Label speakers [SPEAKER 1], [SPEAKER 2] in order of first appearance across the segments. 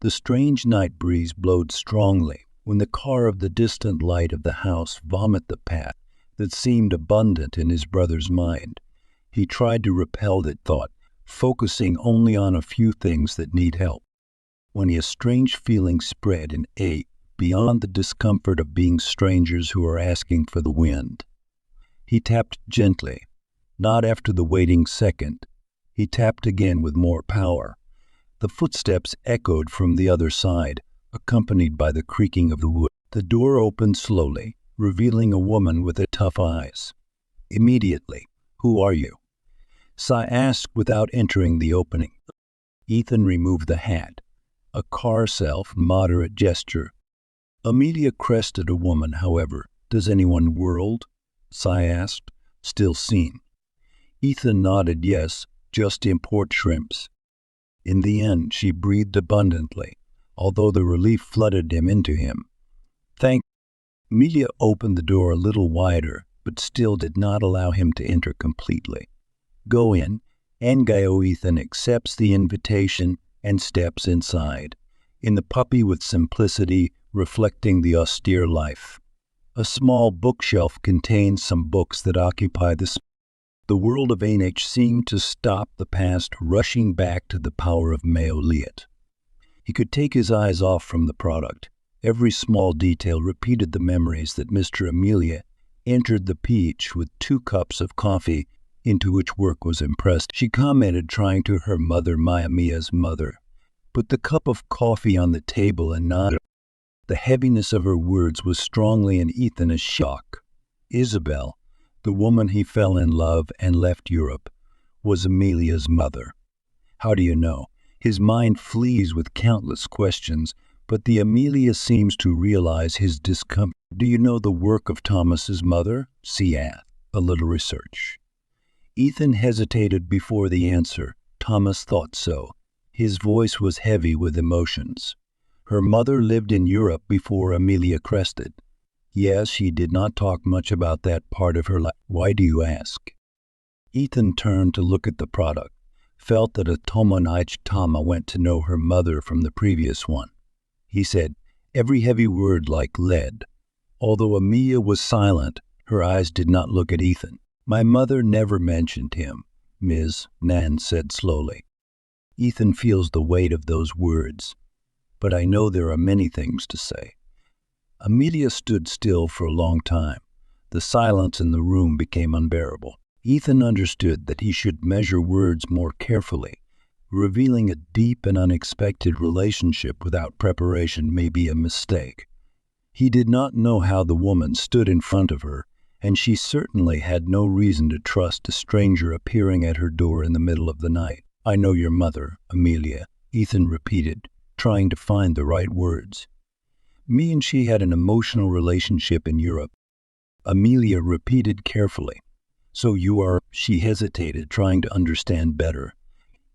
[SPEAKER 1] The strange night breeze blowed strongly when the car of the distant light of the house vomited the path that seemed abundant in his brother's mind. He tried to repel that thought, focusing only on a few things that need help, when a strange feeling spread and ate beyond the discomfort of being strangers who are asking for the wind. He tapped gently, not after the waiting second. He tapped again with more power. The footsteps echoed from the other side, accompanied by the creaking of the wood. The door opened slowly, revealing a woman with tough eyes. Immediately, "Who are you?" Sai asked without entering the opening. Ethan removed the hat, a car self-moderate gesture. Amelia crested a woman, however. "Does anyone world?" Sai asked, still seen. Ethan nodded yes, just import shrimps. In the end, she breathed abundantly, although the relief flooded him into him. Thank. Amelia opened the door a little wider, but still did not allow him to enter completely. "Go in." Ngayo Ethan accepts the invitation and steps inside, in the puppy with simplicity reflecting the austere life. A small bookshelf contains some books that occupy the space. The world of ANH seemed to stop the past, rushing back to the power of Mayo Liet. He could take his eyes off from the product. Every small detail repeated the memories that Mr. Amelia entered the peach with 2 cups of coffee, into which work was impressed. She commented, trying to her mother, Mia's mother, put the cup of coffee on the table and nodded. The heaviness of her words was strongly in Ethan a shock. Isabel, the woman he fell in love and left Europe, was Amelia's mother. How do you know? His mind flees with countless questions, but the Amelia seems to realize his discomfort. "Do you know the work of Thomas's mother?" She asked. "A little research." Ethan hesitated before the answer. Thomas thought so. His voice was heavy with emotions. Her mother lived in Europe before Amelia crested. Yes, she did not talk much about that part of her life. "Why do you ask?" Ethan turned to look at the product, felt that a Tomonich Tama went to know her mother from the previous one. He said, every heavy word like lead. Although Amelia was silent, her eyes did not look at Ethan. "My mother never mentioned him," Ms. Nan said slowly. Ethan feels the weight of those words, but I know there are many things to say. Amelia stood still for a long time. The silence in the room became unbearable. Ethan understood that he should measure words more carefully. Revealing a deep and unexpected relationship without preparation may be a mistake. He did not know how the woman stood in front of her, and she certainly had no reason to trust a stranger appearing at her door in the middle of the night. "I know your mother, Amelia," Ethan repeated, trying to find the right words. "Me and she had an emotional relationship in Europe." Amelia repeated carefully. "So you are—" She hesitated, trying to understand better.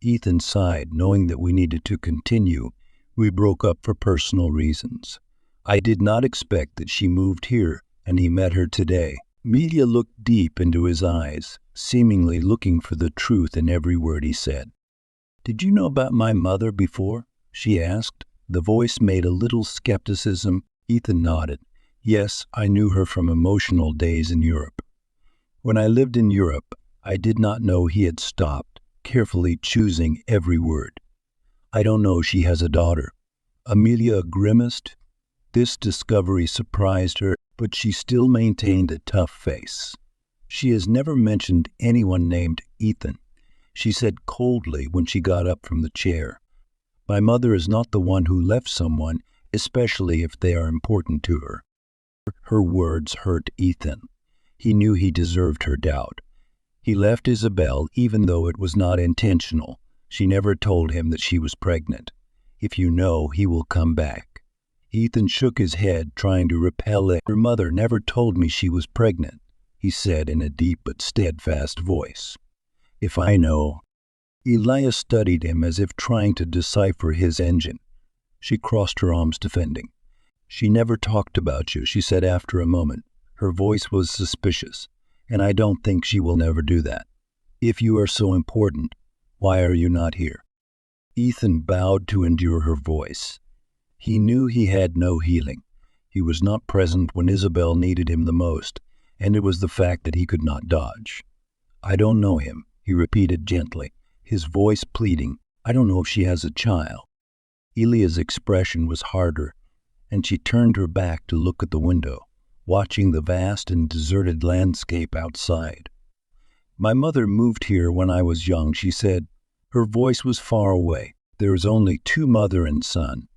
[SPEAKER 1] Ethan sighed, knowing that we needed to continue. "We broke up for personal reasons. I did not expect that she moved here, and he met her today." Amelia looked deep into his eyes, seemingly looking for the truth in every word he said. "Did you know about my mother before?" she asked. The voice made a little skepticism. Ethan nodded. "Yes, I knew her from emotional days in Europe. When I lived in Europe, I did not know he had stopped, carefully choosing every word. I don't know she has a daughter." Amelia grimaced. This discovery surprised her, but she still maintained a tough face. "She has never mentioned anyone named Ethan," she said coldly when she got up from the chair. "My mother is not the one who left someone, especially if they are important to her." Her words hurt Ethan. He knew he deserved her doubt. He left Isabel even though it was not intentional. She never told him that she was pregnant. "If you know, he will come back." Ethan shook his head, trying to repel it. "Her mother never told me she was pregnant," he said in a deep but steadfast voice. "If I know." Elias studied him as if trying to decipher his engine. She crossed her arms, defending. "She never talked about you," she said after a moment. Her voice was suspicious. "And I don't think she will never do that. If you are so important, why are you not here?" Ethan bowed to endure her voice. He knew he had no healing. He was not present when Isabel needed him the most, and it was the fact that he could not dodge. "I don't know him," he repeated gently, his voice pleading. "I don't know if she has a child." Elia's expression was harder, and she turned her back to look at the window, watching the vast and deserted landscape outside. "My mother moved here when I was young," she said. Her voice was far away. "There is only two, mother and son.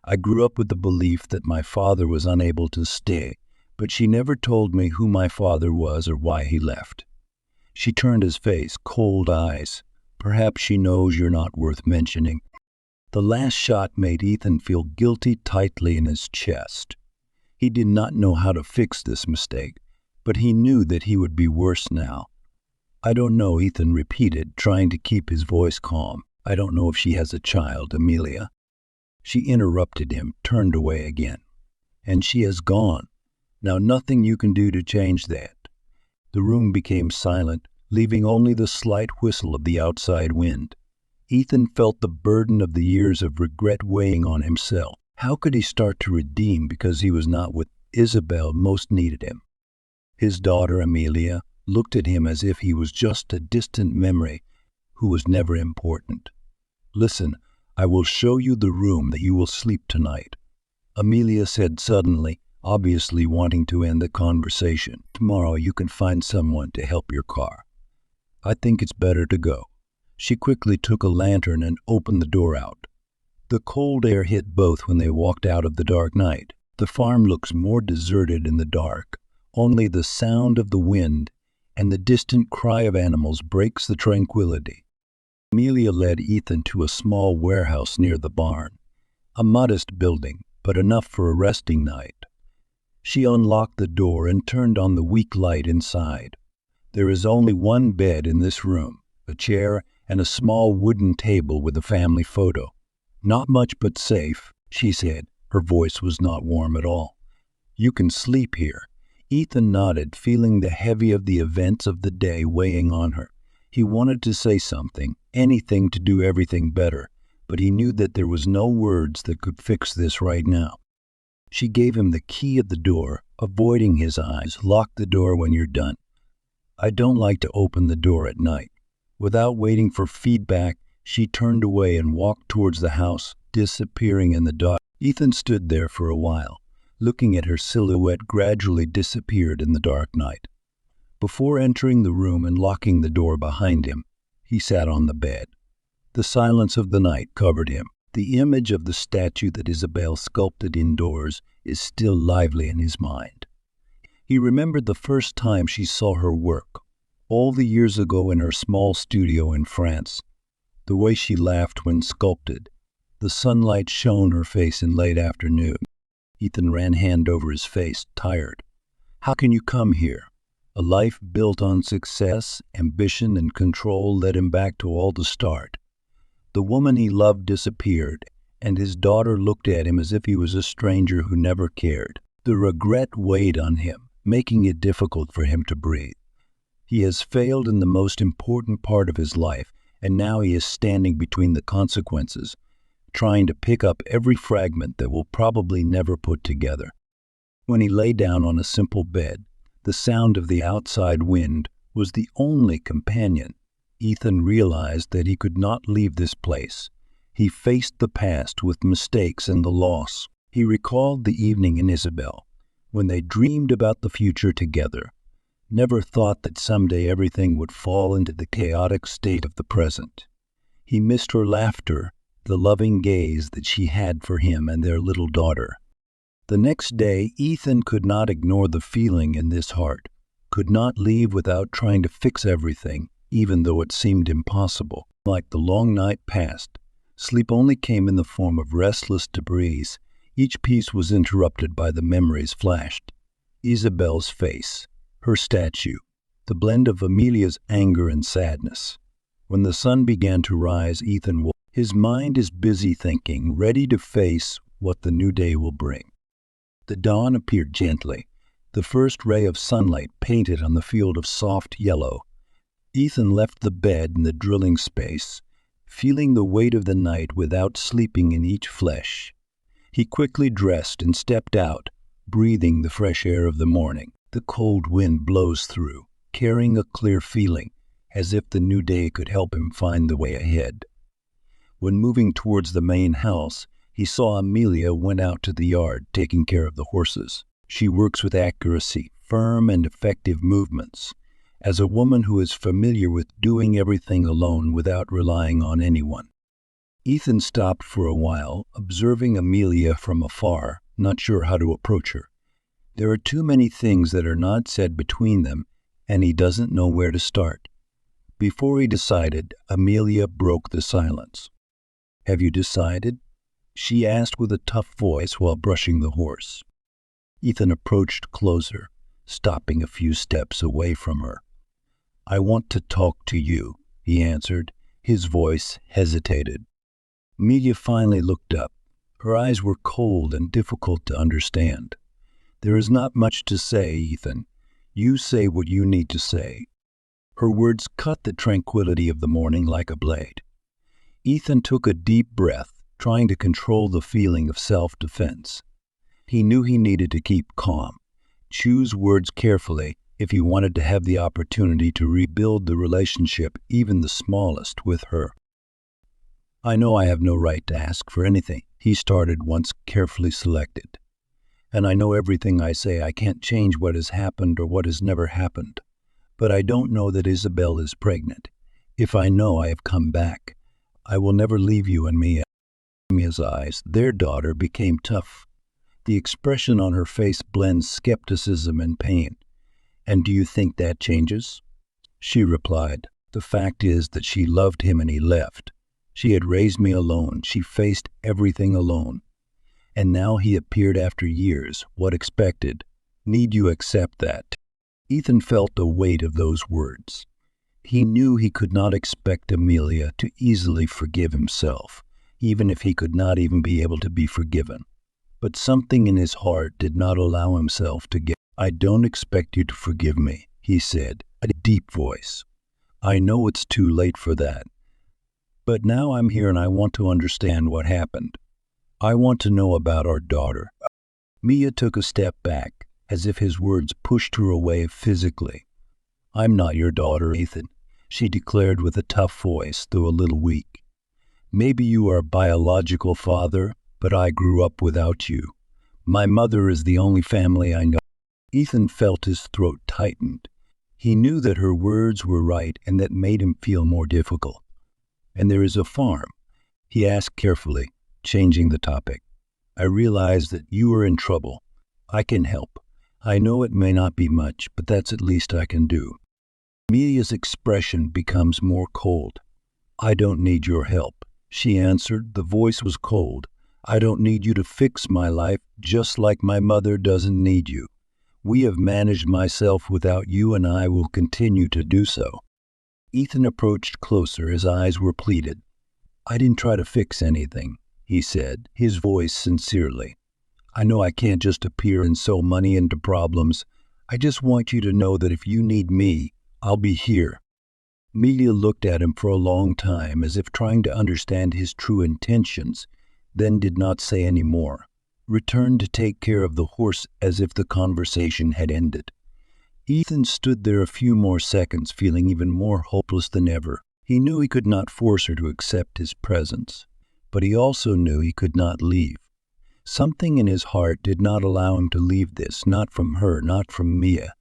[SPEAKER 1] I grew up with the belief that my father was unable to stay, but she never told me who my father was or why he left." She turned his face, cold eyes. "Perhaps she knows you're not worth mentioning." The last shot made Ethan feel guilty tightly in his chest. He did not know how to fix this mistake, but he knew that he would be worse now. "I don't know," Ethan repeated, trying to keep his voice calm. "I don't know if she has a child, Amelia." She interrupted him, turned away again. "And she has gone. Now nothing you can do to change that." The room became silent, leaving only the slight whistle of the outside wind. Ethan felt the burden of the years of regret weighing on himself. How could he start to redeem because he was not with Isabel most needed him? His daughter, Amelia, looked at him as if he was just a distant memory who was never important. "Listen, I will show you the room that you will sleep tonight," Amelia said suddenly, obviously wanting to end the conversation. "Tomorrow you can find someone to help your car. I think it's better to go." She quickly took a lantern and opened the door out. The cold air hit both when they walked out of the dark night. The farm looks more deserted in the dark. Only the sound of the wind and the distant cry of animals breaks the tranquility. Amelia led Ethan to a small warehouse near the barn, a modest building, but enough for a resting night. She unlocked the door and turned on the weak light inside. "There is only one bed in this room, a chair, and a small wooden table with a family photo. Not much but safe," she said. Her voice was not warm at all. "You can sleep here." Ethan nodded, feeling the heavy of the events of the day weighing on her. He wanted to say something, anything to do everything better, but he knew that there was no words that could fix this right now. She gave him the key of the door, avoiding his eyes. "Lock the door when you're done. I don't like to open the door at night." Without waiting for feedback, she turned away and walked towards the house, disappearing in the dark. Ethan stood there for a while, looking at her silhouette gradually disappeared in the dark night. Before entering the room and locking the door behind him, he sat on the bed. The silence of the night covered him. The image of the statue that Isabel sculpted indoors is still lively in his mind. He remembered the first time she saw her work, all the years ago in her small studio in France. The way she laughed when sculpted. The sunlight shone her face in late afternoon. Ethan ran hand over his face, tired. "How can you come here?" A life built on success, ambition, and control led him back to all the start. The woman he loved disappeared, and his daughter looked at him as if he was a stranger who never cared. The regret weighed on him, making it difficult for him to breathe. He has failed in the most important part of his life, and now he is standing between the consequences, trying to pick up every fragment that will probably never put together. When he lay down on a simple bed, the sound of the outside wind was the only companion. Ethan realized that he could not leave this place. He faced the past with mistakes and the loss. He recalled the evening in Isabel, when they dreamed about the future together. Never thought that someday everything would fall into the chaotic state of the present. He missed her laughter, the loving gaze that she had for him and their little daughter. The next day, Ethan could not ignore the feeling in his heart, could not leave without trying to fix everything, even though it seemed impossible. Like the long night passed, sleep only came in the form of restless debris. Each piece was interrupted by the memories flashed. Isabel's face, her statue, the blend of Amelia's anger and sadness. When the sun began to rise, Ethan woke. His mind is busy thinking, ready to face what the new day will bring. The dawn appeared gently. The first ray of sunlight painted on the field of soft yellow. Ethan left the bed in the drilling space, feeling the weight of the night without sleeping in each flesh. He quickly dressed and stepped out, breathing the fresh air of the morning. The cold wind blows through, carrying a clear feeling, as if the new day could help him find the way ahead. When moving towards the main house, he saw Amelia went out to the yard taking care of the horses. She works with accuracy, firm and effective movements. As a woman who is familiar with doing everything alone without relying on anyone. Ethan stopped for a while, observing Amelia from afar, not sure how to approach her. There are too many things that are not said between them, and he doesn't know where to start. Before he decided, Amelia broke the silence. "Have you decided?" she asked with a tough voice while brushing the horse. Ethan approached closer, stopping a few steps away from her. "I want to talk to you," he answered. His voice hesitated. Amelia finally looked up. Her eyes were cold and difficult to understand. "There is not much to say, Ethan. You say what you need to say." Her words cut the tranquility of the morning like a blade. Ethan took a deep breath, trying to control the feeling of self-defense. He knew he needed to keep calm, choose words carefully if he wanted to have the opportunity to rebuild the relationship, even the smallest, with her. "I know I have no right to ask for anything," he started once carefully selected. "And I know everything I say I can't change what has happened or what has never happened. But I don't know that Isabel is pregnant. If I know I have come back, I will never leave you and me." Mia's eyes, their daughter, became tough. The expression on her face blends skepticism and pain. "And do you think that changes?" She replied, "The fact is that she loved him and he left. She had raised me alone. She faced everything alone. And now he appeared after years. What expected? Need you accept that?" Ethan felt the weight of those words. He knew he could not expect Amelia to easily forgive himself, even if he could not even be able to be forgiven. But something in his heart did not allow himself to get. "I don't expect you to forgive me," he said, a deep voice. "I know it's too late for that. But now I'm here and I want to understand what happened. I want to know about our daughter." Mia took a step back, as if his words pushed her away physically. "I'm not your daughter, Ethan," she declared with a tough voice, though a little weak. "Maybe you are a biological father, but I grew up without you. My mother is the only family I know." Ethan felt his throat tightened. He knew that her words were right, and that made him feel more difficult. "And there is a farm?" he asked carefully, changing the topic. "I realize that you are in trouble. I can help. I know it may not be much, but that's at least I can do." Amelia's expression becomes more cold. "I don't need your help," she answered. The voice was cold. "I don't need you to fix my life, just like my mother doesn't need you. We have managed myself without you, and I will continue to do so." Ethan approached closer. His eyes were pleaded. "I didn't try to fix anything," he said, his voice sincerely. "I know I can't just appear and sow money into problems. I just want you to know that if you need me, I'll be here." Amelia looked at him for a long time, as if trying to understand his true intentions, then did not say any more, returned to take care of the horse as if the conversation had ended. Ethan stood there a few more seconds, feeling even more hopeless than ever. He knew he could not force her to accept his presence, but he also knew he could not leave. Something in his heart did not allow him to leave this, not from her, not from Mia.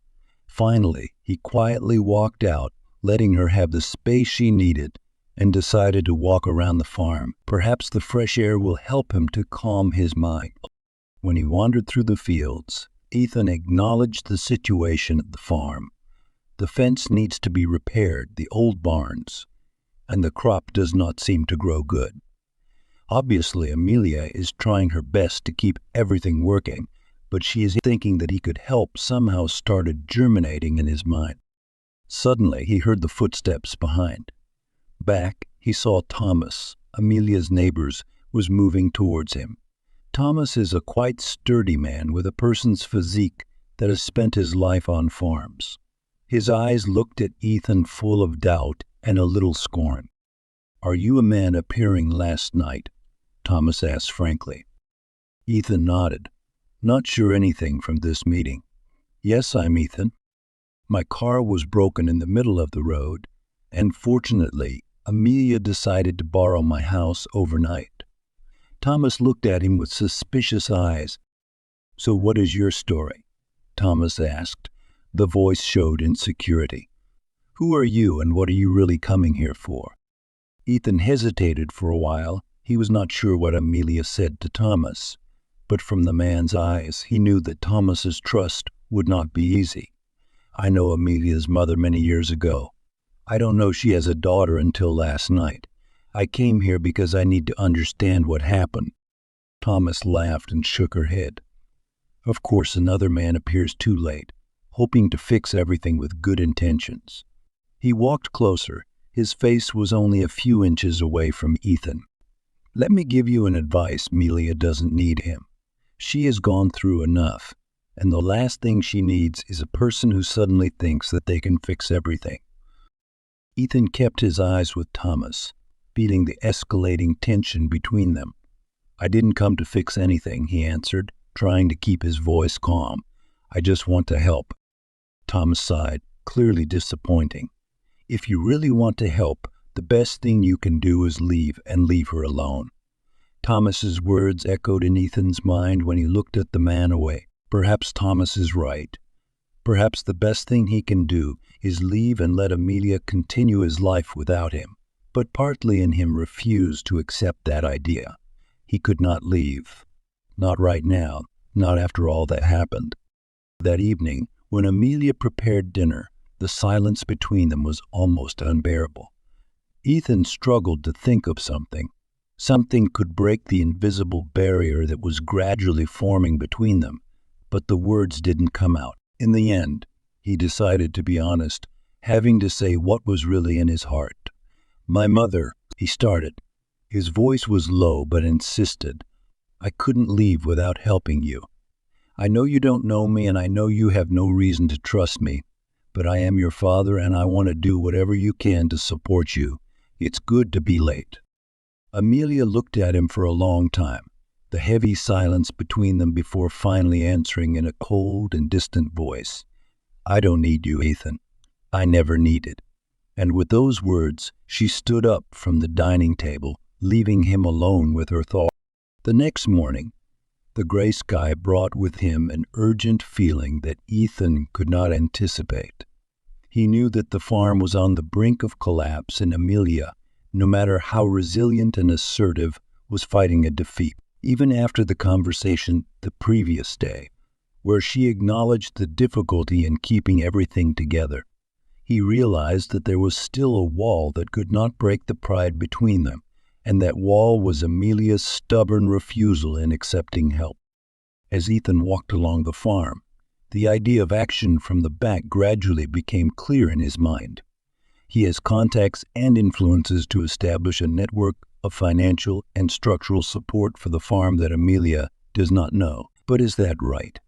[SPEAKER 1] Finally, he quietly walked out, letting her have the space she needed, and decided to walk around the farm. Perhaps the fresh air will help him to calm his mind. When he wandered through the fields, Ethan acknowledged the situation at the farm. The fence needs to be repaired, the old barns, and the crop does not seem to grow good. Obviously, Amelia is trying her best to keep everything working, but she is thinking that he could help somehow started germinating in his mind. Suddenly, he heard the footsteps behind. Back, he saw Thomas, Amelia's neighbors, was moving towards him. Thomas is a quite sturdy man with a person's physique that has spent his life on farms. His eyes looked at Ethan full of doubt and a little scorn. "Are you a man appearing last night?" Thomas asked frankly. Ethan nodded, not sure anything from this meeting. "Yes, I'm Ethan. My car was broken in the middle of the road, and fortunately, Amelia decided to borrow my house overnight." Thomas looked at him with suspicious eyes. "So what is your story?" Thomas asked. The voice showed insecurity. "Who are you and what are you really coming here for?" Ethan hesitated for a while. He was not sure what Amelia said to Thomas, but from the man's eyes he knew that Thomas's trust would not be easy. "I know Amelia's mother many years ago. I don't know she has a daughter until last night. I came here because I need to understand what happened." Thomas laughed and shook her head. "Of course another man appears too late, hoping to fix everything with good intentions." He walked closer. His face was only a few inches away from Ethan. "Let me give you an advice. Amelia doesn't need him. She has gone through enough, and the last thing she needs is a person who suddenly thinks that they can fix everything." Ethan kept his eyes with Thomas, feeling the escalating tension between them. "I didn't come to fix anything," he answered, trying to keep his voice calm. "I just want to help." Thomas sighed, clearly disappointing. "If you really want to help, the best thing you can do is leave and leave her alone." Thomas's words echoed in Ethan's mind when he looked at the man away. Perhaps Thomas is right. Perhaps the best thing he can do is leave and let Amelia continue his life without him. But partly in him refused to accept that idea. He could not leave. Not right now, not after all that happened. That evening, when Amelia prepared dinner, the silence between them was almost unbearable. Ethan struggled to think of something. Something could break the invisible barrier that was gradually forming between them, but the words didn't come out. In the end, he decided to be honest, having to say what was really in his heart. "My mother," he started. His voice was low but insisted. "I couldn't leave without helping you. I know you don't know me and I know you have no reason to trust me, but I am your father and I want to do whatever you can to support you. It's good to be late." Amelia looked at him for a long time, the heavy silence between them before finally answering in a cold and distant voice. "I don't need you, Ethan. I never needed." And with those words, she stood up from the dining table, leaving him alone with her thoughts. The next morning, the gray sky brought with him an urgent feeling that Ethan could not anticipate. He knew that the farm was on the brink of collapse and Amelia, no matter how resilient and assertive, was fighting a defeat. Even after the conversation the previous day, where she acknowledged the difficulty in keeping everything together, he realized that there was still a wall that could not break the pride between them, and that wall was Amelia's stubborn refusal in accepting help. As Ethan walked along the farm, the idea of action from the back gradually became clear in his mind. He has contacts and influences to establish a network of financial and structural support for the farm that Amelia does not know. But is that right?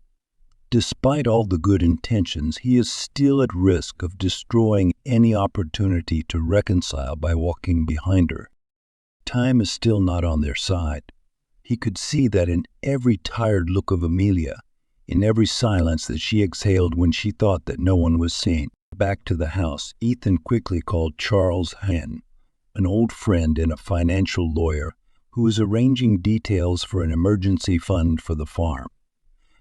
[SPEAKER 1] Despite all the good intentions, he is still at risk of destroying any opportunity to reconcile by walking behind her. Time is still not on their side. He could see that in every tired look of Amelia, in every silence that she exhaled when she thought that no one was seeing. Back to the house, Ethan quickly called Charles Hen, an old friend and a financial lawyer who was arranging details for an emergency fund for the farm.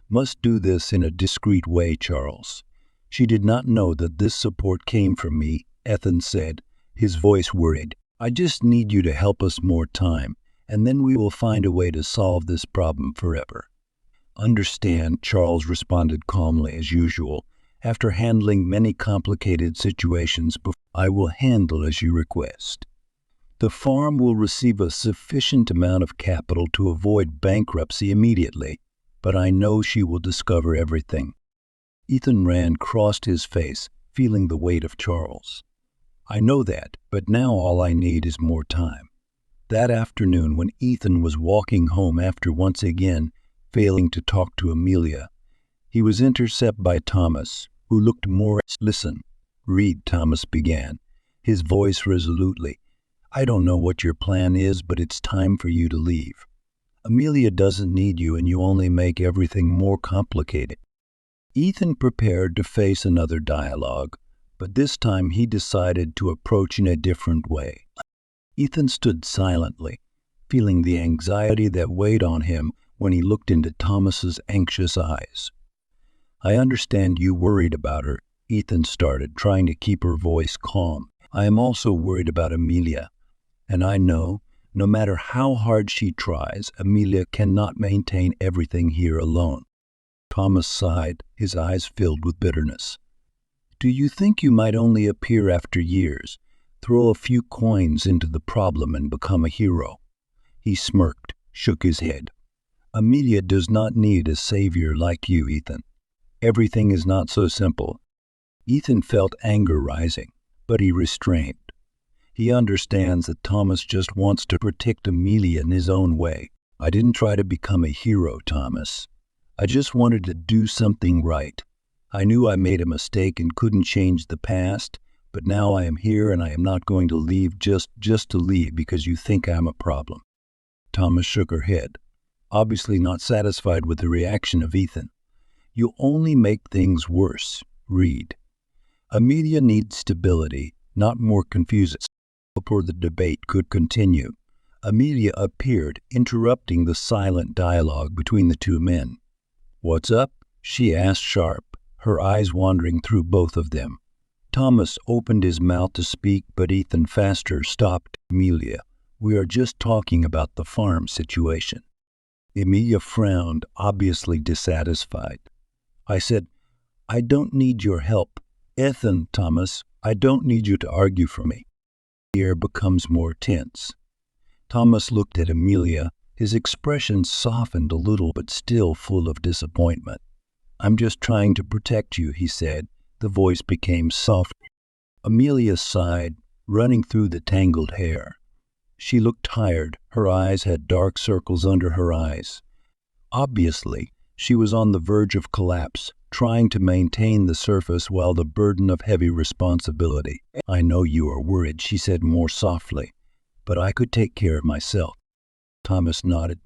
[SPEAKER 1] "Must do this in a discreet way, Charles. She did not know that this support came from me," Ethan said, his voice worried. "I just need you to help us more time, and then we will find a way to solve this problem forever." "Understand," Charles responded calmly as usual. After handling many complicated situations before, "I will handle as you request. The farm will receive a sufficient amount of capital to avoid bankruptcy immediately, but I know she will discover everything." Ethan Rand crossed his face, feeling the weight of Charles. "I know that, but now all I need is more time." That afternoon, when Ethan was walking home after once again failing to talk to Amelia, he was intercepted by Thomas, who looked more. "Listen, read," Thomas began, his voice resolutely. I don't know what your plan is, but it's time for you to leave. Amelia doesn't need you, and you only make everything more complicated. Ethan prepared to face another dialogue, but this time he decided to approach in a different way. Ethan stood silently, feeling the anxiety that weighed on him when he looked into Thomas's anxious eyes. I understand you worried about her, Ethan started, trying to keep her voice calm. I am also worried about Amelia, and I know, no matter how hard she tries, Amelia cannot maintain everything here alone. Thomas sighed, his eyes filled with bitterness. Do you think you might only appear after years, throw a few coins into the problem and become a hero? He smirked, shook his head. Amelia does not need a savior like you, Ethan. Everything is not so simple. Ethan felt anger rising, but he restrained. He understands that Thomas just wants to protect Amelia in his own way. I didn't try to become a hero, Thomas. I just wanted to do something right. I knew I made a mistake and couldn't change the past, but now I am here and I am not going to leave just to leave because you think I'm a problem. Thomas shook her head, obviously not satisfied with the reaction of Ethan. You only make things worse, Reed. Amelia needs stability, not more confusion. Before the debate could continue, Amelia appeared, interrupting the silent dialogue between the two men. What's up? She asked sharp, her eyes wandering through both of them. Thomas opened his mouth to speak, but Ethan faster stopped. Amelia, we are just talking about the farm situation. Amelia frowned, obviously dissatisfied. I said, I don't need your help. Ethan, Thomas, I don't need you to argue for me. The air becomes more tense. Thomas looked at Amelia, his expression softened a little but still full of disappointment. I'm just trying to protect you, he said. The voice became soft. Amelia sighed, running through the tangled hair. She looked tired. Her eyes had dark circles under her eyes. Obviously, she was on the verge of collapse, trying to maintain the surface while the burden of heavy responsibility. I know you are worried, she said more softly, but I could take care of myself. Thomas nodded,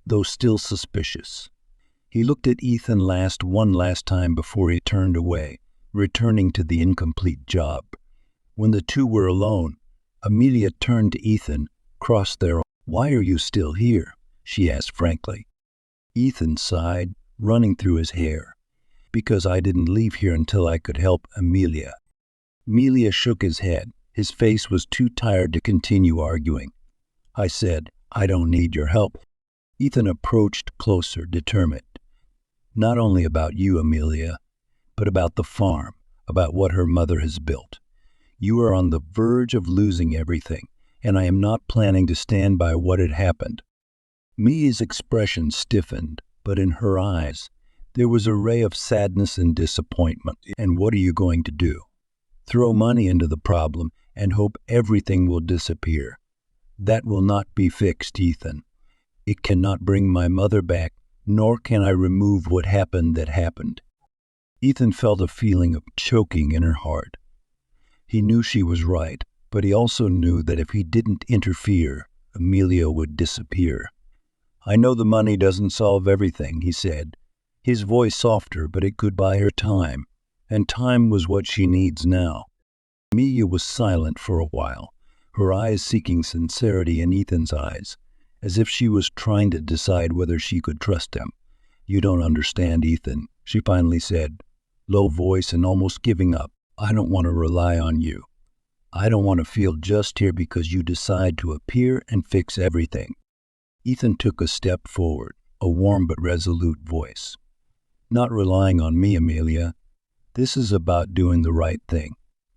[SPEAKER 1] though still suspicious. He looked at Ethan one last time before he turned away, returning to the incomplete job. When the two were alone, Amelia turned to Ethan, crossed their arms. Why are you still here? She asked frankly. Ethan sighed, running through his hair. Because I didn't leave here until I could help Amelia. Amelia shook his head. His face was too tired to continue arguing. I said, I don't need your help. Ethan approached closer, determined. Not only about you, Amelia, but about the farm, about what her mother has built. You are on the verge of losing everything, and I am not planning to stand by what had happened. Mia's expression stiffened, but in her eyes, there was a ray of sadness and disappointment. And what are you going to do? Throw money into the problem and hope everything will disappear. That will not be fixed, Ethan. It cannot bring my mother back, nor can I remove what happened that happened. Ethan felt a feeling of choking in her heart. He knew she was right, but he also knew that if he didn't interfere, Amelia would disappear. I know the money doesn't solve everything, he said, his voice softer, but it could buy her time, and time was what she needs now. Amelia was silent for a while, her eyes seeking sincerity in Ethan's eyes, as if she was trying to decide whether she could trust him. You don't understand, Ethan, she finally said, low voice and almost giving up. I don't want to rely on you. I don't want to feel just here because you decide to appear and fix everything. Ethan took a step forward, a warm but resolute voice. Not relying on me, Amelia. This is about doing the right thing.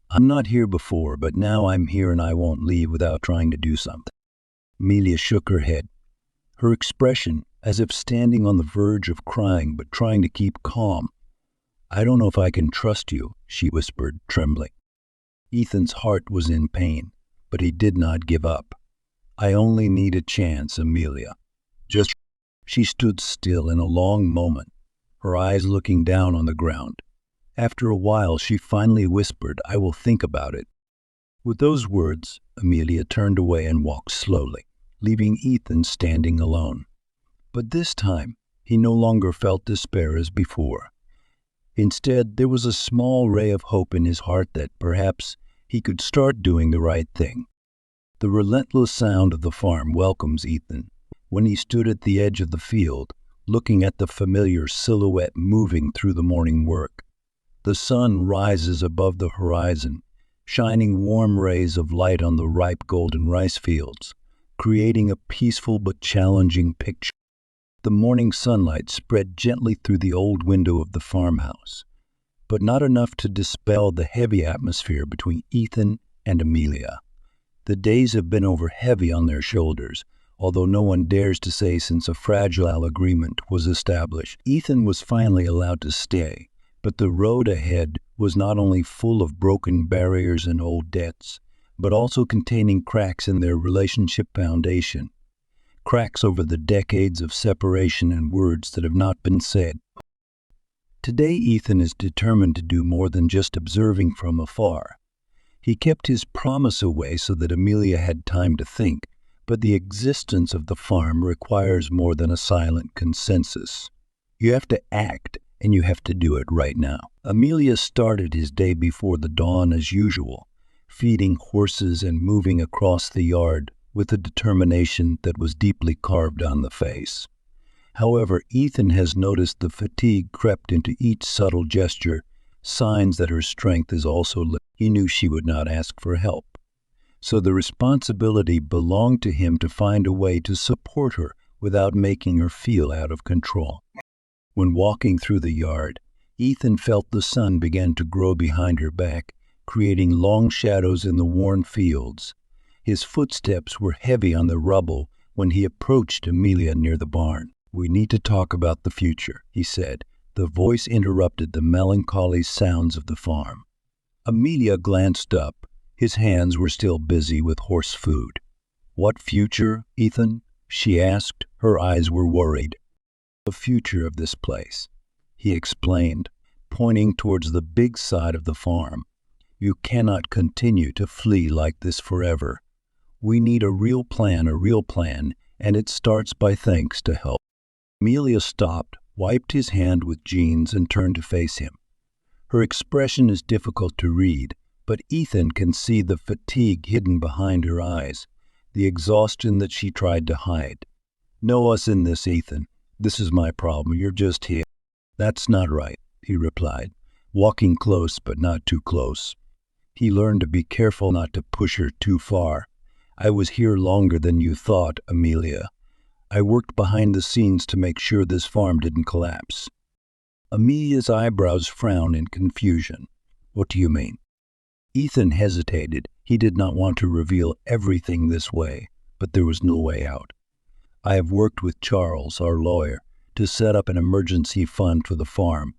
[SPEAKER 1] I'm not here before, but now I'm here and I won't leave without trying to do something. Amelia shook her head, her expression as if standing on the verge of crying but trying to keep calm. I don't know if I can trust you, she whispered, trembling. Ethan's heart was in pain, but he did not give up. I only need a chance, Amelia. She stood still in a long moment, her eyes looking down on the ground. After a while, she finally whispered, I will think about it. With those words, Amelia turned away and walked slowly, leaving Ethan standing alone. But this time, he no longer felt despair as before. Instead, there was a small ray of hope in his heart that perhaps he could start doing the right thing. The relentless sound of the farm welcomes Ethan when he stood at the edge of the field, looking at the familiar silhouette moving through the morning work. The sun rises above the horizon, shining warm rays of light on the ripe golden rice fields, creating a peaceful but challenging picture. The morning sunlight spread gently through the old window of the farmhouse, but not enough to dispel the heavy atmosphere between Ethan and Amelia. The days have been over heavy on their shoulders, although no one dares to say since a fragile agreement was established. Ethan was finally allowed to stay, but the road ahead was not only full of broken barriers and old debts, but also containing cracks in their relationship foundation. Cracks over the decades of separation and words that have not been said. Today, Ethan is determined to do more than just observing from afar. He kept his promise away so that Amelia had time to think, but the existence of the farm requires more than a silent consensus. You have to act, and you have to do it right now. Amelia started his day before the dawn as usual, feeding horses and moving across the yard with a determination that was deeply carved on the face. However, Ethan has noticed the fatigue crept into each subtle gesture, signs that her strength is also limited. He knew she would not ask for help, so the responsibility belonged to him to find a way to support her without making her feel out of control. When walking through the yard, Ethan felt the sun begin to grow behind her back, creating long shadows in the worn fields. His footsteps were heavy on the rubble when he approached Amelia near the barn. "We need to talk about the future," he said. The voice interrupted the melancholy sounds of the farm. Amelia glanced up. His hands were still busy with horse food. "What future, Ethan?" she asked. Her eyes were worried. "The future of this place," he explained, pointing towards the big side of the farm. "You cannot continue to flee like this forever. We need a real plan, and it starts by thanks to help." Amelia stopped, wiped his hand with jeans, and turned to face him. Her expression is difficult to read, but Ethan can see the fatigue hidden behind her eyes, the exhaustion that she tried to hide. "Know us in this, Ethan. This is my problem. You're just here." "That's not right," he replied, walking close but not too close. He learned to be careful not to push her too far. "I was here longer than you thought, Amelia. I worked behind the scenes to make sure this farm didn't collapse." Amelia's eyebrows frowned in confusion. "What do you mean?" Ethan hesitated. He did not want to reveal everything this way, but there was no way out. "I have worked with Charles, our lawyer, to set up an emergency fund for the farm.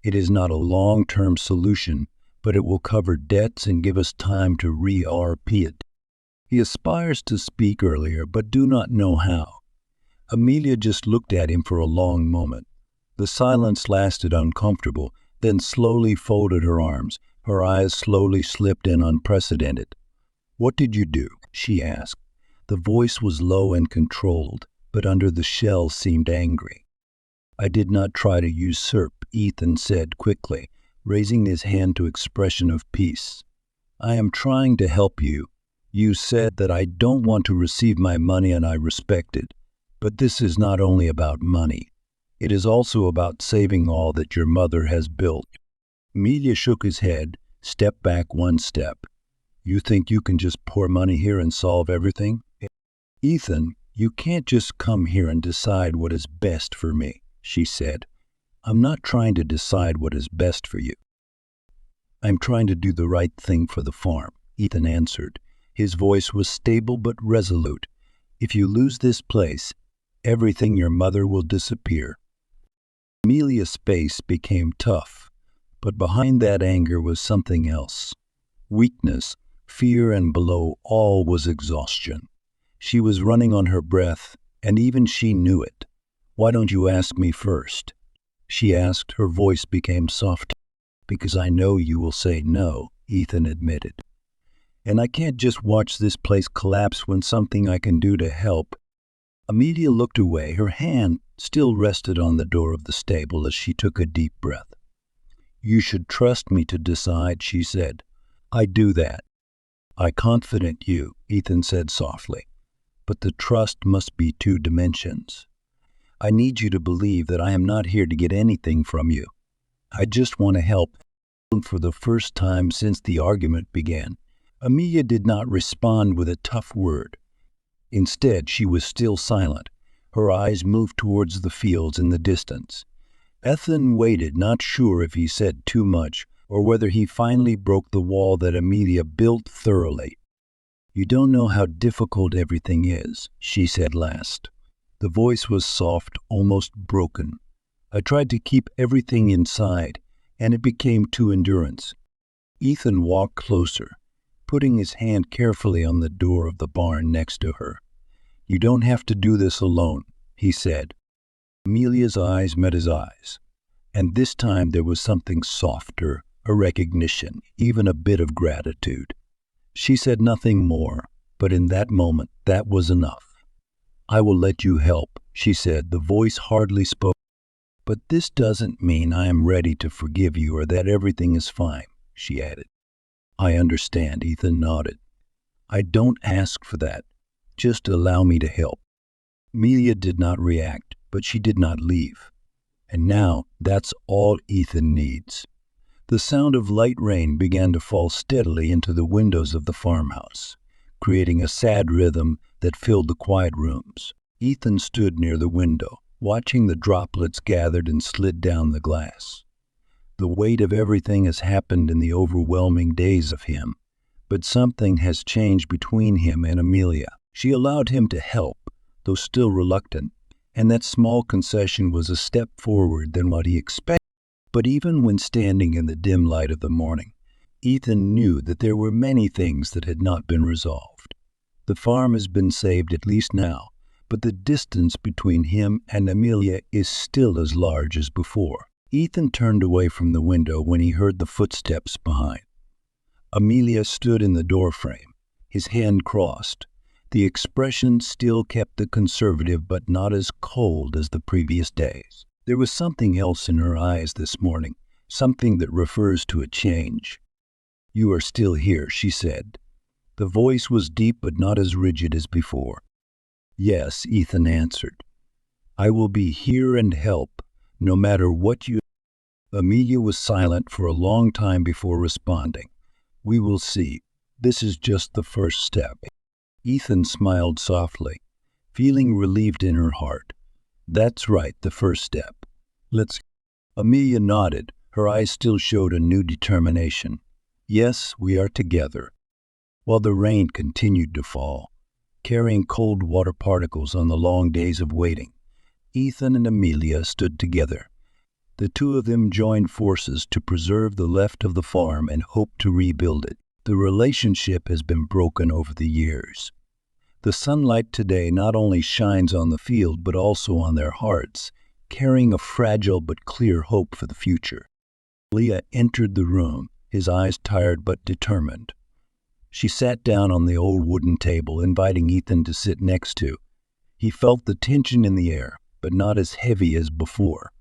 [SPEAKER 1] It is not a long-term solution, but it will cover debts and give us time to re-RP it." He aspires to speak earlier, but do not know how. Amelia just looked at him for a long moment. The silence lasted uncomfortable, then slowly folded her arms. Her eyes slowly slipped in unprecedented. "What did you do?" she asked. The voice was low and controlled, but under the shell seemed angry. "I did not try to usurp," Ethan said quickly, raising his hand to expression of peace. "I am trying to help you. You said that I don't want to receive my money, and I respect it. But this is not only about money. It is also about saving all that your mother has built." Amelia shook his head, stepped back one step. "You think you can just pour money here and solve everything?" "Ethan, you can't just come here and decide what is best for me," she said. "I'm not trying to decide what is best for you. I'm trying to do the right thing for the farm," Ethan answered. His voice was stable but resolute. "If you lose this place, everything your mother will disappear." Amelia's face became tough, but behind that anger was something else. Weakness, fear, and below all was exhaustion. She was running on her breath, and even she knew it. "Why don't you ask me first?" she asked. Her voice became soft. "Because I know you will say no," Ethan admitted. and I can't just watch this place collapse when something I can do to help. Amelia looked away. Her hand still rested on the door of the stable as she took a deep breath. You should trust me to decide, she said. I do that. I confident you, Ethan said softly, but the trust must be two dimensions. I need you to believe that I am not here to get anything from you. I just want to help. For the first time since the argument began, Amelia did not respond with a tough word. Instead, she was still silent. Her eyes moved towards the fields in the distance. Ethan waited, not sure if he said too much or whether he finally broke the wall that Amelia built thoroughly. You don't know how difficult everything is, she said last. The voice was soft, almost broken. I tried to keep everything inside, and it became too endurance. Ethan walked closer, putting his hand carefully on the door of the barn next to her. You don't have to do this alone, he said. Amelia's eyes met his eyes, and this time there was something softer, a recognition, even a bit of gratitude. She said nothing more, but in that moment, that was enough. I will let you help, she said, the voice hardly spoke. But this doesn't mean I am ready to forgive you or that everything is fine, she added. I understand, Ethan nodded. I don't ask for that. Just allow me to help. Amelia did not react, but she did not leave. And now, that's all Ethan needs. The sound of light rain began to fall steadily into the windows of the farmhouse, creating a sad rhythm that filled the quiet rooms. Ethan stood near the window, watching the droplets gathered and slid down the glass. The weight of everything has happened in the overwhelming days of him, but something has changed between him and Amelia. She allowed him to help, though still reluctant, and that small concession was a step forward than what he expected. But even when standing in the dim light of the morning, Ethan knew that there were many things that had not been resolved. The farm has been saved at least now, but the distance between him and Amelia is still as large as before. Ethan turned away from the window when he heard the footsteps behind. Amelia stood in the doorframe, his hand crossed. The expression still kept the conservative but not as cold as the previous days. There was something else in her eyes this morning, something that refers to a change. You are still here, she said. The voice was deep but not as rigid as before. Yes, Ethan answered. I will be here and help, no matter what you... Amelia was silent for a long time before responding. We will see. This is just the first step. Ethan smiled softly, feeling relieved in her heart. That's right, the first step. Let's... Amelia nodded. Her eyes still showed a new determination. Yes, we are together. While the rain continued to fall, carrying cold water particles on the long days of waiting, Ethan and Amelia stood together. The two of them joined forces to preserve the left of the farm and hope to rebuild it. The relationship has been broken over the years. The sunlight today not only shines on the field but also on their hearts, carrying a fragile but clear hope for the future. Leah entered the room, his eyes tired but determined. She sat down on the old wooden table, inviting Ethan to sit next to. He felt the tension in the air, but not as heavy as before.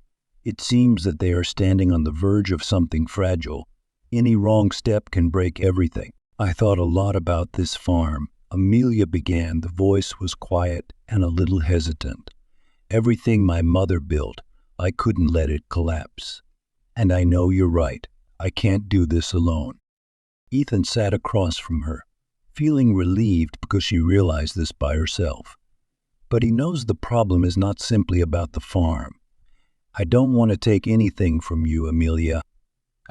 [SPEAKER 1] It seems that they are standing on the verge of something fragile. Any wrong step can break everything. I thought a lot about this farm, Amelia began. The voice was quiet and a little hesitant. Everything my mother built, I couldn't let it collapse. And I know you're right. I can't do this alone. Ethan sat across from her, feeling relieved because she realized this by herself. But he knows the problem is not simply about the farm. I don't want to take anything from you, Amelia.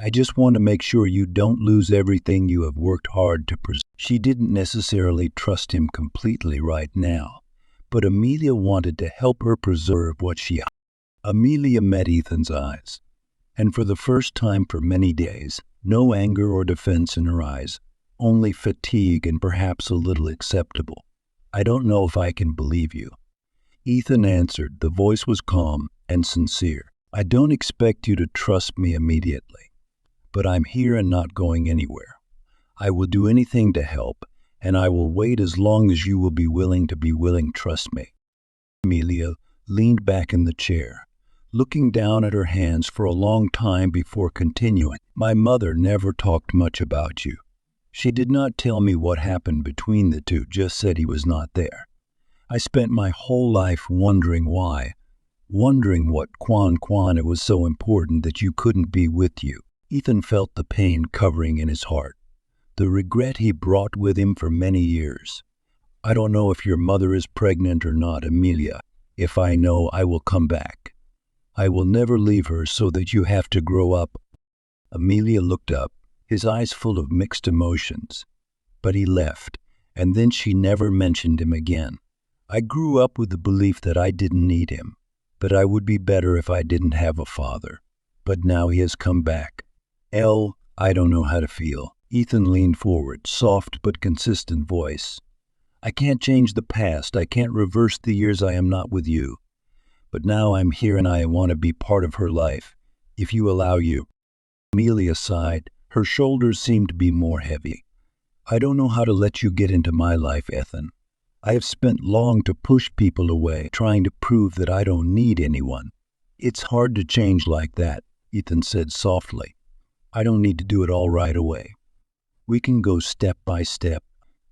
[SPEAKER 1] I just want to make sure you don't lose everything you have worked hard to preserve. She didn't necessarily trust him completely right now, but Amelia wanted to help her preserve what she had. Amelia met Ethan's eyes, and for the first time for many days, no anger or defense in her eyes, only fatigue and perhaps a little acceptable. I don't know if I can believe you. Ethan answered. The voice was calm and sincere. I don't expect you to trust me immediately, but I'm here and not going anywhere. I will do anything to help, and I will wait as long as you will be willing to be willing, trust me. Amelia leaned back in the chair, looking down at her hands for a long time before continuing. My mother never talked much about you. She did not tell me what happened between the two, just said he was not there. I spent my whole life wondering why, wondering what it was so important that you couldn't be with you. Ethan felt the pain covering in his heart, the regret he brought with him for many years. I don't know if your mother is pregnant or not, Amelia. If I know, I will come back. I will never leave her so that you have to grow up. Amelia looked up, his eyes full of mixed emotions. But he left, and then she never mentioned him again. I grew up with the belief that I didn't need him, but I would be better if I didn't have a father. But now he has come back. I don't know how to feel. Ethan leaned forward, soft but consistent voice. I can't change the past. I can't reverse the years I am not with you. But now I'm here and I want to be part of her life, if you allow you. Amelia sighed. Her shoulders seemed to be more heavy. I don't know how to let you get into my life, Ethan. I have spent long to push people away, trying to prove that I don't need anyone. It's hard to change like that, Ethan said softly. I don't need to do it all right away. We can go step by step.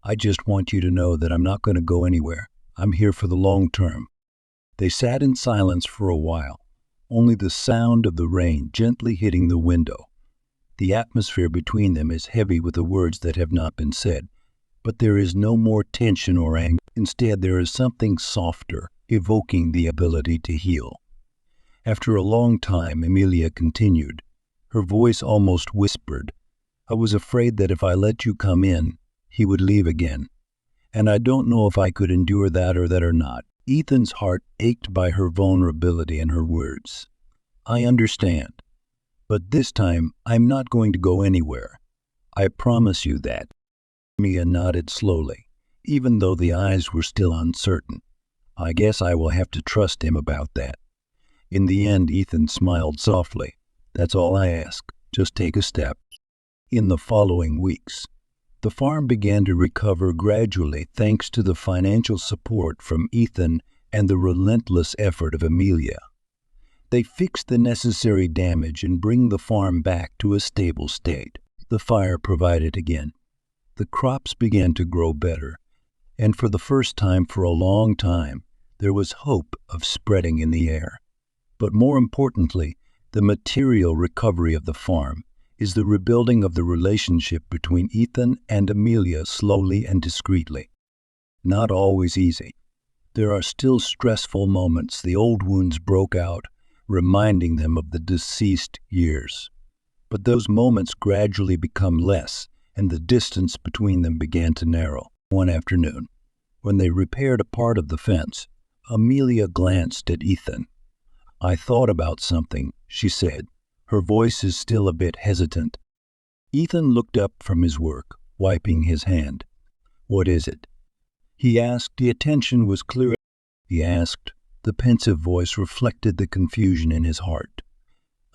[SPEAKER 1] I just want you to know that I'm not going to go anywhere. I'm here for the long term. They sat in silence for a while, only the sound of the rain gently hitting the window. The atmosphere between them is heavy with the words that have not been said, but there is no more tension or anger. Instead, there is something softer, evoking the ability to heal. After a long time, Amelia continued, her voice almost whispered, I was afraid that if I let you come in, he would leave again. And I don't know if I could endure that or not. Ethan's heart ached by her vulnerability and her words. I understand. But this time, I'm not going to go anywhere. I promise you that. Mia nodded slowly, even though the eyes were still uncertain. I guess I will have to trust him about that. In the end, Ethan smiled softly. That's all I ask. Just take a step. In the following weeks, the farm began to recover gradually thanks to the financial support from Ethan and the relentless effort of Amelia. They fixed the necessary damage and bring the farm back to a stable state. The fire provided again. The crops began to grow better, and for the first time for a long time, there was hope of spreading in the air. But more importantly, the material recovery of the farm is the rebuilding of the relationship between Ethan and Amelia slowly and discreetly. Not always easy. There are still stressful moments. The old wounds broke out, reminding them of the deceased years. But those moments gradually become less, and the distance between them began to narrow. One afternoon, when they repaired a part of the fence, Amelia glanced at Ethan. I thought about something, she said. Her voice is still a bit hesitant. Ethan looked up from his work, wiping his hand. What is it? He asked. The attention was clear. He asked. The pensive voice reflected the confusion in his heart.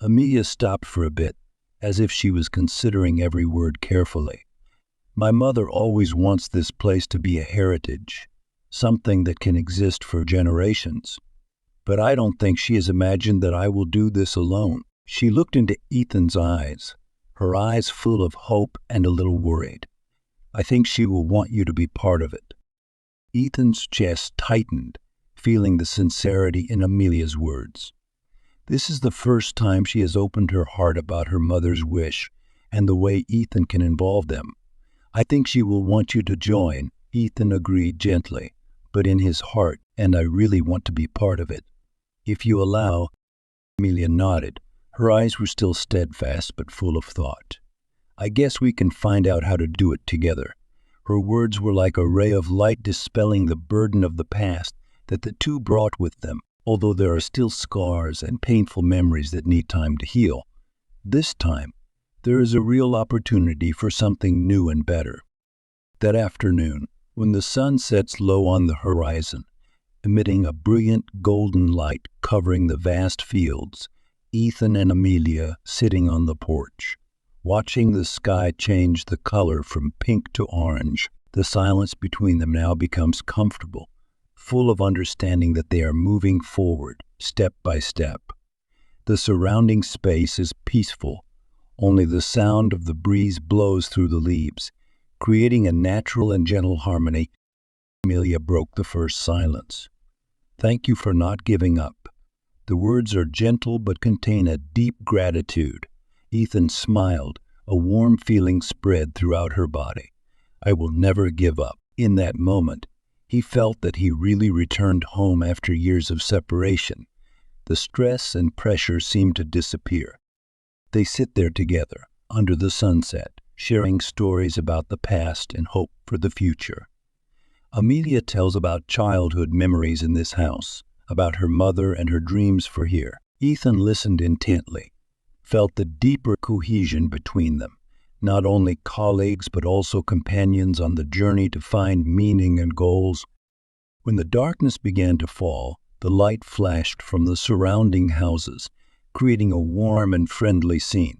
[SPEAKER 1] Amelia stopped for a bit, as if she was considering every word carefully. My mother always wants this place to be a heritage, something that can exist for generations. But I don't think she has imagined that I will do this alone. She looked into Ethan's eyes, her eyes full of hope and a little worried. I think she will want you to be part of it. Ethan's chest tightened, feeling the sincerity in Amelia's words. This is the first time she has opened her heart about her mother's wish and the way Ethan can involve them. I think she will want you to join, Ethan agreed gently, but in his heart, and I really want to be part of it. If you allow, Amelia nodded. Her eyes were still steadfast but full of thought. I guess we can find out how to do it together. Her words were like a ray of light dispelling the burden of the past that the two brought with them, although there are still scars and painful memories that need time to heal. This time, there is a real opportunity for something new and better. That afternoon, when the sun sets low on the horizon, emitting a brilliant golden light covering the vast fields, Ethan and Amelia sitting on the porch, Watching the sky change the color from pink to orange, the silence between them now becomes comfortable, full of understanding that they are moving forward, step by step. The surrounding space is peaceful. Only the sound of the breeze blows through the leaves, creating a natural and gentle harmony. Amelia broke the first silence. "Thank you for not giving up." The words are gentle but contain a deep gratitude. Ethan smiled. A warm feeling spread throughout her body. "I will never give up." In that moment, he felt that he really returned home after years of separation. The stress and pressure seemed to disappear. They sit there together, under the sunset, sharing stories about the past and hope for the future. Amelia tells about childhood memories in this house, about her mother and her dreams for here. Ethan listened intently, felt the deeper cohesion between them, not only colleagues but also companions on the journey to find meaning and goals. When the darkness began to fall, the light flashed from the surrounding houses, creating a warm and friendly scene.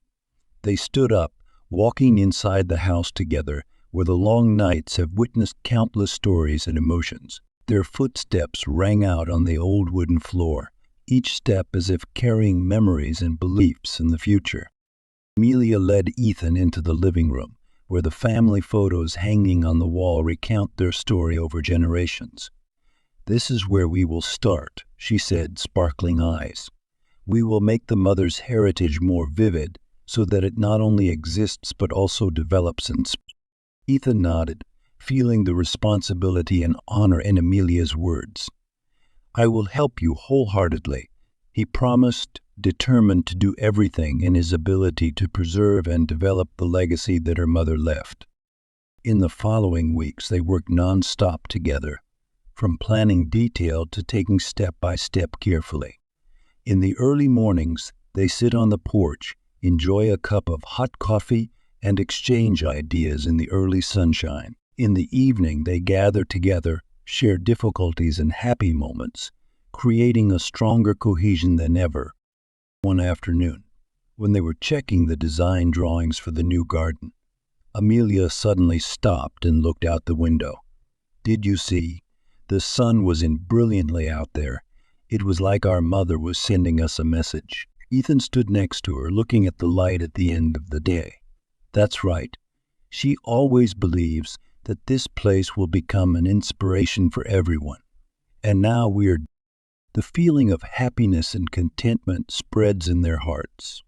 [SPEAKER 1] They stood up, walking inside the house together, where the long nights have witnessed countless stories and emotions. Their footsteps rang out on the old wooden floor, each step as if carrying memories and beliefs in the future. Amelia led Ethan into the living room, where the family photos hanging on the wall recount their story over generations. "This is where we will start," she said, sparkling eyes. "We will make the mother's heritage more vivid, so that it not only exists but also develops and spreads." Ethan nodded, feeling the responsibility and honor in Amelia's words. "I will help you wholeheartedly," he promised, determined to do everything in his ability to preserve and develop the legacy that her mother left. In the following weeks, they worked non-stop together, from planning detail to taking step by step carefully. In the early mornings, they sit on the porch, enjoy a cup of hot coffee, and exchange ideas in the early sunshine. In the evening, they gather together, share difficulties and happy moments, creating a stronger cohesion than ever. One afternoon, when they were checking the design drawings for the new garden, Amelia suddenly stopped and looked out the window. "Did you see? The sun was in brilliantly out there. It was like our mother was sending us a message." Ethan stood next to her, looking at the light at the end of the day. "That's right. She always believes that this place will become an inspiration for everyone. And now we're..." The feeling of happiness and contentment spreads in their hearts.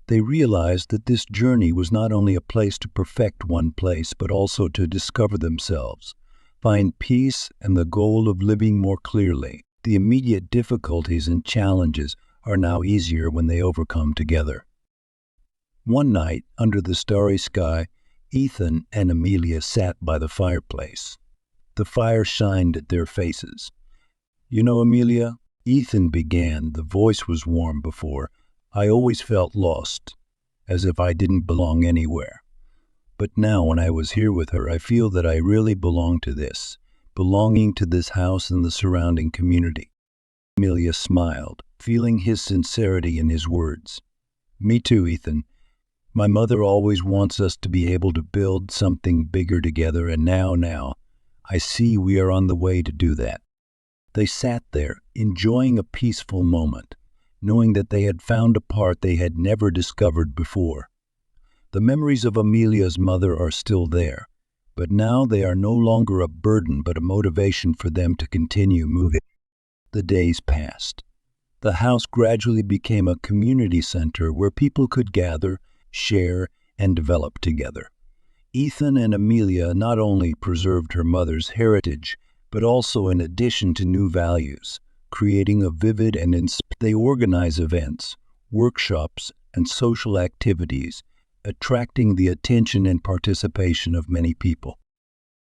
[SPEAKER 1] They realized that this journey was not only a place to perfect one place, but also to discover themselves, find peace and the goal of living more clearly. The immediate difficulties and challenges are now easier when they overcome together. One night, under the starry sky, Ethan and Amelia sat by the fireplace. The fire shined at their faces. "You know, Amelia," Ethan began, the voice was warm before, "I always felt lost, as if I didn't belong anywhere. But now when I was here with her, I feel that I really belong to this, belonging to this house and the surrounding community." Amelia smiled, feeling his sincerity in his words. "Me too, Ethan. My mother always wants us to be able to build something bigger together, and now, I see we are on the way to do that." They sat there, enjoying a peaceful moment, knowing that they had found a part they had never discovered before. The memories of Amelia's mother are still there, but now they are no longer a burden but a motivation for them to continue moving. The days passed. The house gradually became a community center where people could gather, share, and develop together. Ethan and Amelia not only preserved her mother's heritage, but also in addition to new values, creating a vivid and they organize events, workshops, and social activities, attracting the attention and participation of many people.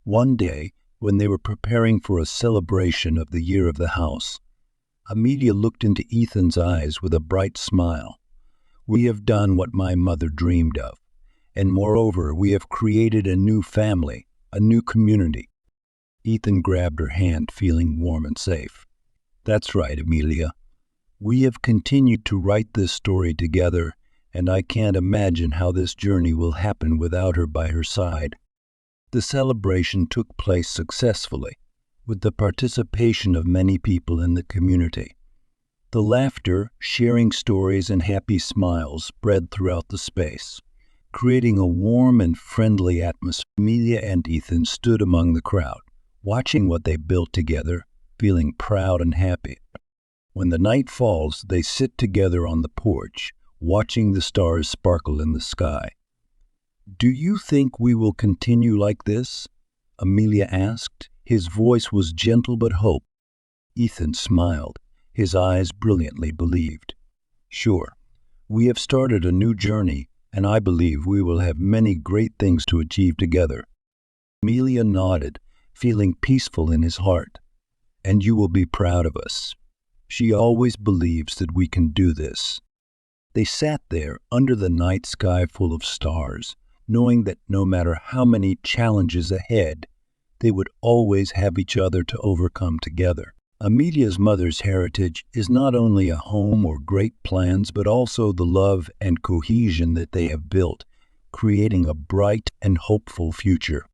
[SPEAKER 1] One day, when they were preparing for a celebration of the year of the house, Amelia looked into Ethan's eyes with a bright smile. "We have done what my mother dreamed of, and moreover, we have created a new family, a new community." Ethan grabbed her hand, feeling warm and safe. "That's right, Amelia. We have continued to write this story together, and I can't imagine how this journey will happen without her by her side. The celebration took place successfully, with the participation of many people in the community. The laughter, sharing stories, and happy smiles spread throughout the space, creating a warm and friendly atmosphere. Amelia and Ethan stood among the crowd, watching what they built together, feeling proud and happy. When the night falls, they sit together on the porch, watching the stars sparkle in the sky. "Do you think we will continue like this?" Amelia asked. His voice was gentle but hopeful. Ethan smiled, his eyes brilliantly believed. "Sure, we have started a new journey, and I believe we will have many great things to achieve together." Amelia nodded, feeling peaceful in his heart. "And you will be proud of us. She always believes that we can do this." They sat there under the night sky full of stars, knowing that no matter how many challenges ahead, they would always have each other to overcome together. Amelia's mother's heritage is not only a home or great plans, but also the love and cohesion that they have built, creating a bright and hopeful future.